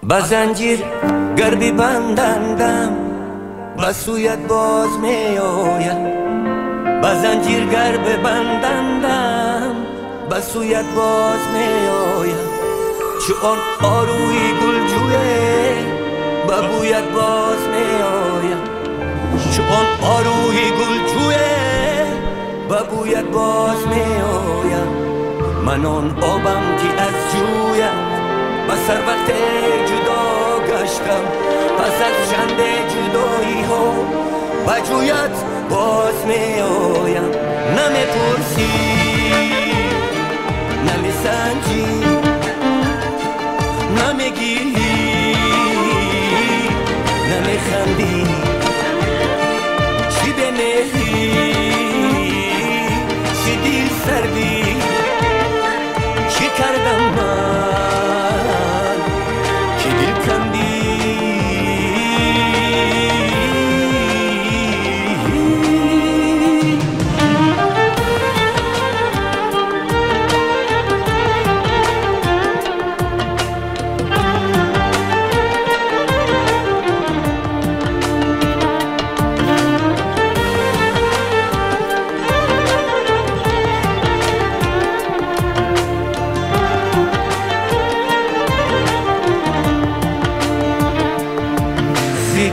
با زنجیر گر ببندندم به سویت باز می آیم. با زنجیر گر ببندندم به سویت باز می آیم. چو آن آروی گلجویه به بویت باز می آیم. چو آن آروی گلجویه به بویت باز می آیم. من آن آبم که از جویت به ثروت جدا گشتم. پس از چند جدایی ها به جویت باز می آیم. نمی پرسی نمی سنجی نمی گیری نمی خندی چی بمیری چی دل سردی چی کردم من که دل کندی.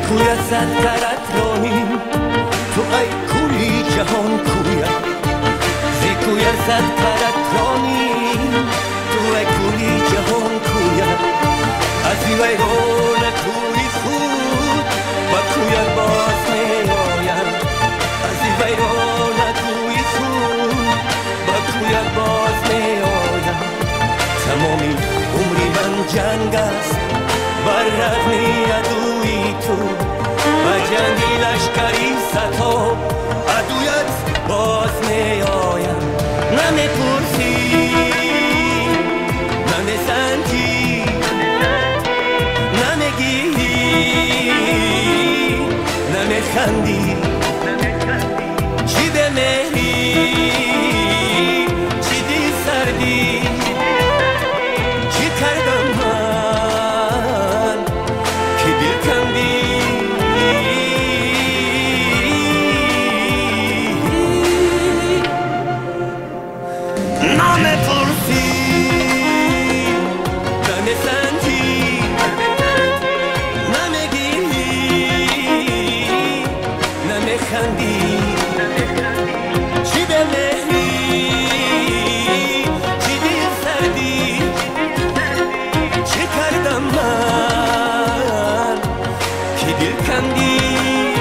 کویت زد درت رانیم تو ای کوی جهان کویت. زی کویت زد درت رانیم تو ای کوی جهان کویت. از این ویران کوی خود با کویت باز می آیم. از این ویران کوی خود با کویت باز می آیم. تمامی عمری من جنگ است بر رغم عدوی تو و جنگی لشکری ستام عدویت باز می آیم. نمی پرسی نمی سنجی نمی گیری نمی خندی چی بمیری چی دل سردی چی کردم من که دل کندی. نمی پرسی نمی سنجی نمی گیری نمی خندی چی بمیری چی دل سردی چی کردم من که دل کندی.